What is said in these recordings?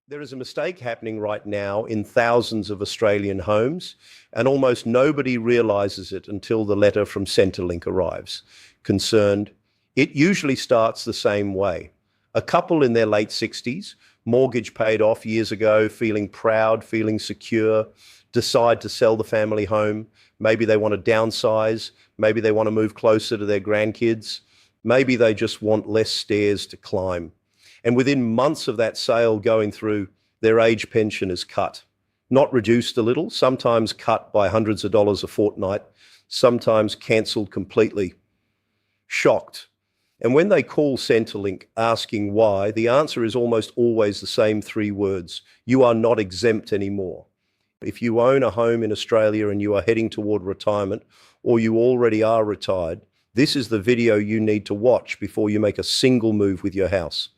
There is a mistake happening right now in thousands of Australian homes, and almost nobody realises it until the letter from Centrelink arrives. Concerned, it usually starts the same way. A couple in their late 60s, mortgage paid off years ago, feeling proud, feeling secure, decide to sell the family home. Maybe they want to downsize, maybe they want to move closer to their grandkids, maybe they just want less stairs to climb. And within months of that sale going through, their age pension is cut. Not reduced a little, sometimes cut by hundreds of dollars a fortnight, sometimes cancelled completely. Shocked. And when they call Centrelink asking why, the answer is almost always the same three words: you are not exempt anymore. If you own a home in Australia and you are heading toward retirement, or you already are retired, this is the video you need to watch before you make a single move with your house.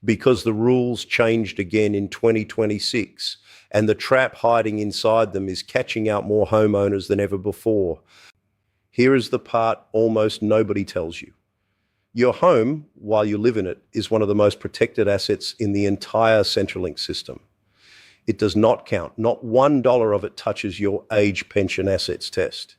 Because the rules changed again in 2026, and the trap hiding inside them is catching out more homeowners than ever before. Here is the part almost nobody tells you. Your home, while you live in it, is one of the most protected assets in the entire Centrelink system. It does not count. Not $1 of it touches your age pension assets test.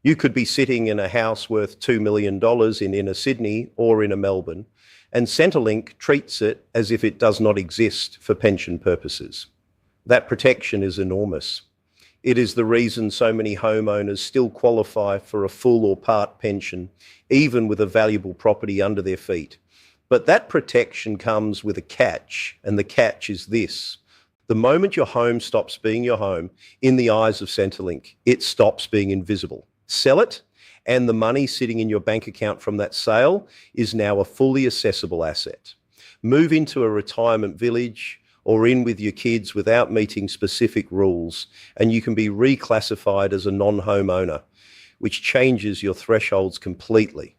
You could be sitting in a house worth $2 million in inner Sydney or inner Melbourne, and Centrelink treats it as if it does not exist for pension purposes. That protection is enormous. It is the reason so many homeowners still qualify for a full or part pension, even with a valuable property under their feet. But that protection comes with a catch, and the catch is this. The moment your home stops being your home, in the eyes of Centrelink, it stops being invisible. Sell it, and the money sitting in your bank account from that sale is now a fully assessable asset. Move into a retirement village or in with your kids without meeting specific rules, and you can be reclassified as a non-homeowner, which changes your thresholds completely.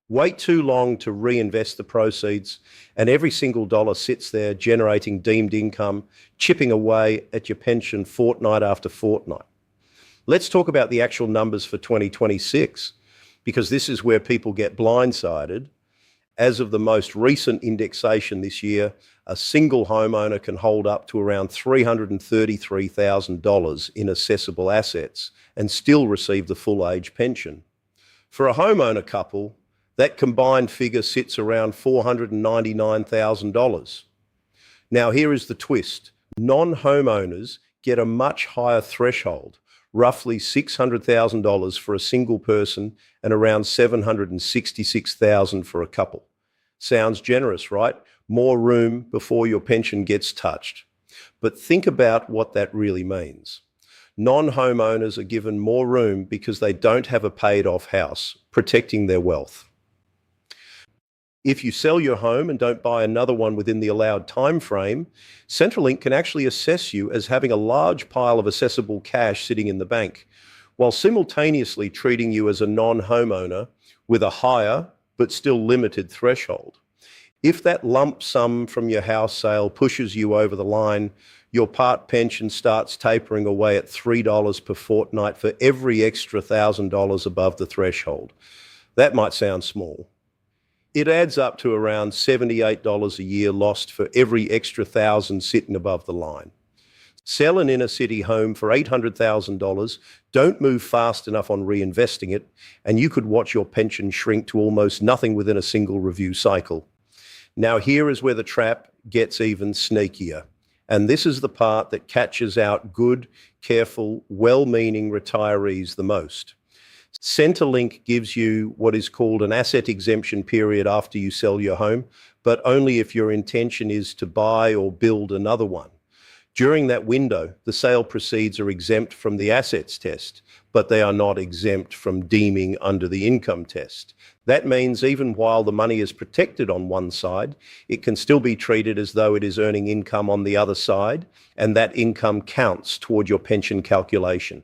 Wait too long to reinvest the proceeds, and every single dollar sits there generating deemed income, chipping away at your pension fortnight after fortnight. Let's talk about the actual numbers for 2026, because this is where people get blindsided. As of the most recent indexation this year, a single homeowner can hold up to around $333,000 in assessable assets and still receive the full age pension. For a homeowner couple, that combined figure sits around $499,000. Now here is the twist. Non-homeowners get a much higher threshold, roughly $600,000 for a single person and around $766,000 for a couple. Sounds generous, right? More room before your pension gets touched. But think about what that really means. Non-homeowners are given more room because they don't have a paid-off house, protecting their wealth. If you sell your home and don't buy another one within the allowed time frame, Centrelink can actually assess you as having a large pile of assessable cash sitting in the bank, while simultaneously treating you as a non-homeowner with a higher but still limited threshold. If that lump sum from your house sale pushes you over the line, your part pension starts tapering away at $3 per fortnight for every extra $1,000 above the threshold. That might sound small. It adds up to around $78 a year lost for every extra $1,000 sitting above the line. Sell an inner city home for $800,000, don't move fast enough on reinvesting it, and you could watch your pension shrink to almost nothing within a single review cycle. Now here is where the trap gets even sneakier. And this is the part that catches out good, careful, well-meaning retirees the most. Centrelink gives you what is called an asset exemption period after you sell your home, but only if your intention is to buy or build another one. During that window, the sale proceeds are exempt from the assets test, but they are not exempt from deeming under the income test. That means even while the money is protected on one side, it can still be treated as though it is earning income on the other side, and that income counts toward your pension calculation.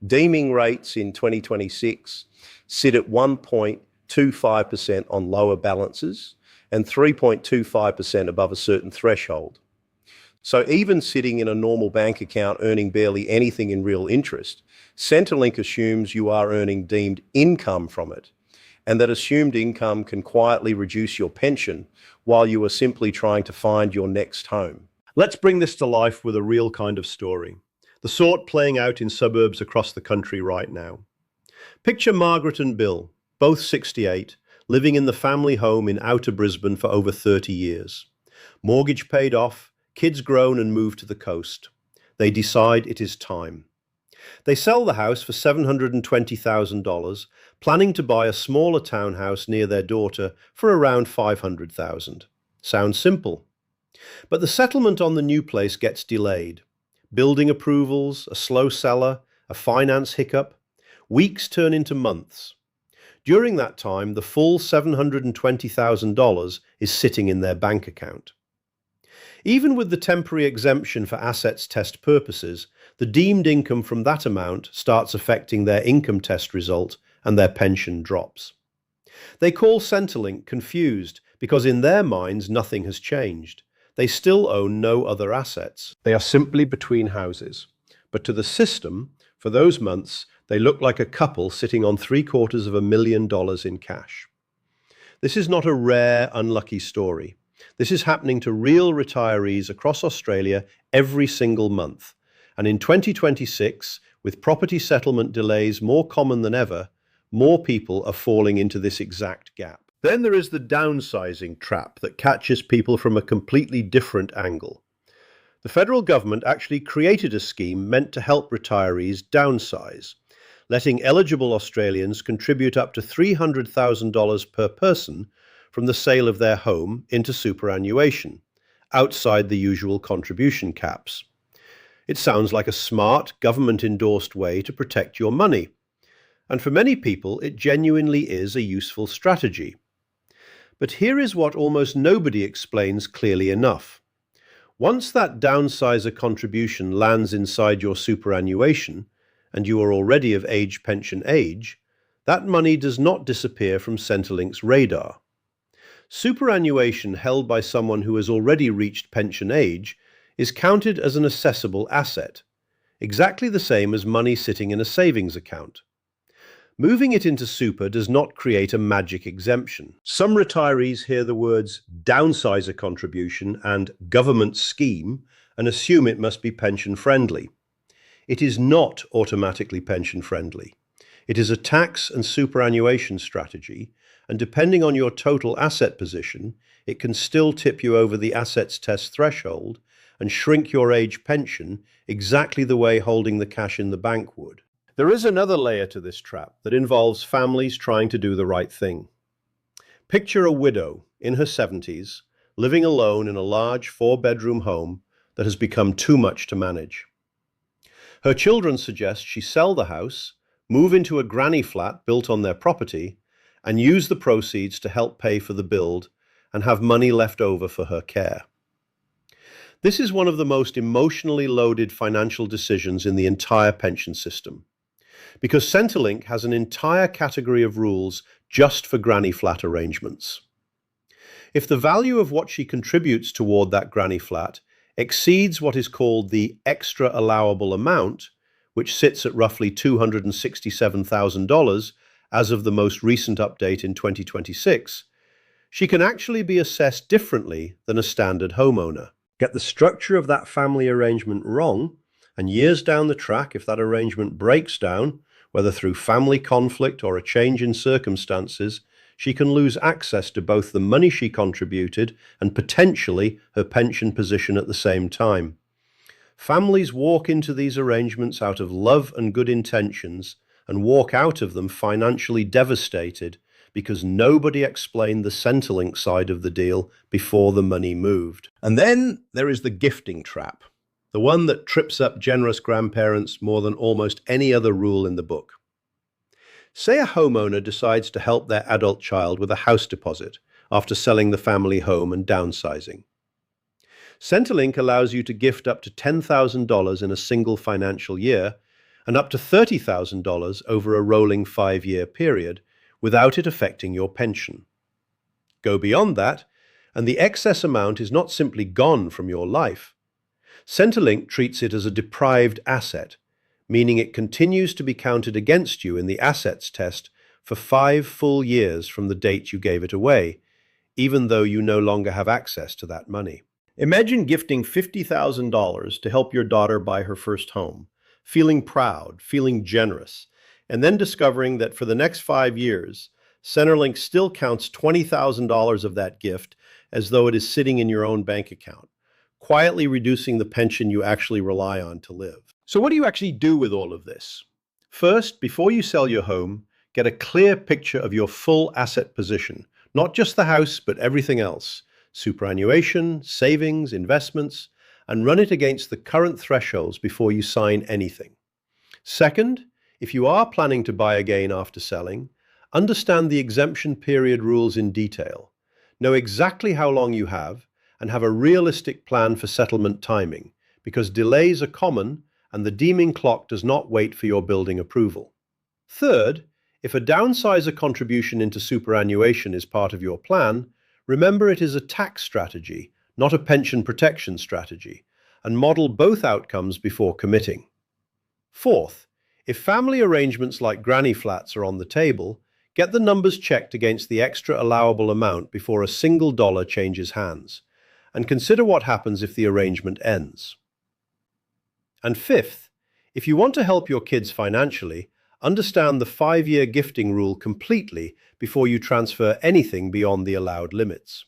Deeming rates in 2026 sit at 1.25% on lower balances and 3.25% above a certain threshold. So even sitting in a normal bank account earning barely anything in real interest, Centrelink assumes you are earning deemed income from it, and that assumed income can quietly reduce your pension while you are simply trying to find your next home. Let's bring this to life with a real kind of story, the sort playing out in suburbs across the country right now. Picture Margaret and Bill, both 68, living in the family home in outer Brisbane for over 30 years. Mortgage paid off, kids grown and moved to the coast. They decide it is time. They sell the house for $720,000, planning to buy a smaller townhouse near their daughter for around $500,000. Sounds simple. But the settlement on the new place gets delayed. Building approvals, a slow seller, a finance hiccup. Weeks turn into months. During that time, the full $720,000 is sitting in their bank account. Even with the temporary exemption for assets test purposes, the deemed income from that amount starts affecting their income test result and their pension drops. They call Centrelink confused because in their minds nothing has changed. They still own no other assets. They are simply between houses. But to the system, for those months, they look like a couple sitting on $750,000 in cash. This is not a rare, unlucky story. This is happening to real retirees across Australia every single month. And in 2026, with property settlement delays more common than ever, more people are falling into this exact gap. Then there is the downsizing trap that catches people from a completely different angle. The federal government actually created a scheme meant to help retirees downsize, letting eligible Australians contribute up to $300,000 per person from the sale of their home into superannuation, outside the usual contribution caps. It sounds like a smart, government-endorsed way to protect your money. And for many people, it genuinely is a useful strategy. But here is what almost nobody explains clearly enough. Once that downsizer contribution lands inside your superannuation, and you are already of age pension age, that money does not disappear from Centrelink's radar. Superannuation held by someone who has already reached pension age is counted as an assessable asset, exactly the same as money sitting in a savings account. Moving it into super does not create a magic exemption. Some retirees hear the words downsizer contribution and government scheme and assume it must be pension friendly. It is not automatically pension friendly. It is a tax and superannuation strategy, and depending on your total asset position, it can still tip you over the assets test threshold and shrink your age pension exactly the way holding the cash in the bank would. There is another layer to this trap that involves families trying to do the right thing. Picture a widow in her 70s, living alone in a large 4-bedroom home that has become too much to manage. Her children suggest she sell the house, move into a granny flat built on their property, and use the proceeds to help pay for the build and have money left over for her care. This is one of the most emotionally loaded financial decisions in the entire pension system, because Centrelink has an entire category of rules just for granny flat arrangements. If the value of what she contributes toward that granny flat exceeds what is called the extra allowable amount, which sits at roughly $267,000 as of the most recent update in 2026, she can actually be assessed differently than a standard homeowner. Get the structure of that family arrangement wrong, and years down the track, if that arrangement breaks down, whether through family conflict or a change in circumstances, she can lose access to both the money she contributed and potentially her pension position at the same time. Families walk into these arrangements out of love and good intentions and walk out of them financially devastated because nobody explained the Centrelink side of the deal before the money moved. And then there is the gifting trap, the one that trips up generous grandparents more than almost any other rule in the book. Say a homeowner decides to help their adult child with a house deposit after selling the family home and downsizing. Centrelink allows you to gift up to $10,000 in a single financial year and up to $30,000 over a rolling 5-year period without it affecting your pension. Go beyond that, and the excess amount is not simply gone from your life. Centrelink treats it as a deprived asset, meaning it continues to be counted against you in the assets test for 5 full years from the date you gave it away, even though you no longer have access to that money. Imagine gifting $50,000 to help your daughter buy her first home, feeling proud, feeling generous, and then discovering that for the next 5 years, Centrelink still counts $20,000 of that gift as though it is sitting in your own bank account, quietly reducing the pension you actually rely on to live. So what do you actually do with all of this? First, before you sell your home, get a clear picture of your full asset position, not just the house, but everything else. Superannuation, savings, investments, and run it against the current thresholds before you sign anything. Second, if you are planning to buy again after selling, understand the exemption period rules in detail. Know exactly how long you have and have a realistic plan for settlement timing, because delays are common and the deeming clock does not wait for your building approval. Third, if a downsizer contribution into superannuation is part of your plan, remember it is a tax strategy, not a pension protection strategy, and model both outcomes before committing. Fourth, if family arrangements like granny flats are on the table, get the numbers checked against the extra allowable amount before a single dollar changes hands, and consider what happens if the arrangement ends. And fifth, if you want to help your kids financially, understand the 5-year gifting rule completely before you transfer anything beyond the allowed limits.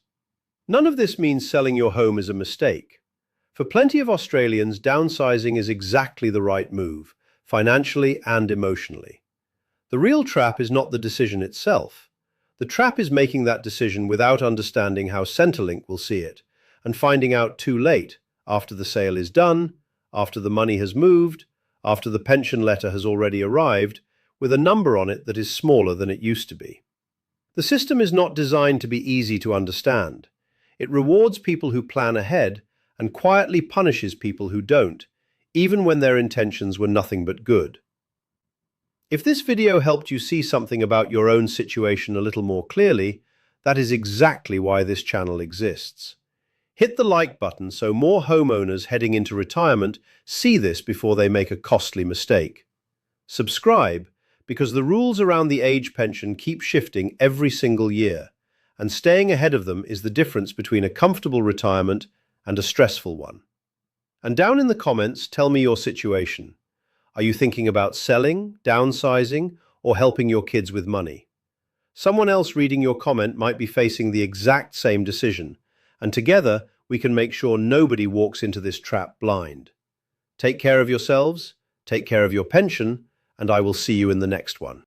None of this means selling your home is a mistake. For plenty of Australians, downsizing is exactly the right move, financially and emotionally. The real trap is not the decision itself. The trap is making that decision without understanding how Centrelink will see it, and finding out too late, after the sale is done, after the money has moved, after the pension letter has already arrived, with a number on it that is smaller than it used to be. The system is not designed to be easy to understand. It rewards people who plan ahead and quietly punishes people who don't, even when their intentions were nothing but good. If this video helped you see something about your own situation a little more clearly, that is exactly why this channel exists. Hit the like button so more homeowners heading into retirement see this before they make a costly mistake. Subscribe, because the rules around the age pension keep shifting every single year, and staying ahead of them is the difference between a comfortable retirement and a stressful one. And down in the comments, tell me your situation. Are you thinking about selling, downsizing, or helping your kids with money? Someone else reading your comment might be facing the exact same decision, and together we can make sure nobody walks into this trap blind. Take care of yourselves, take care of your pension, and I will see you in the next one.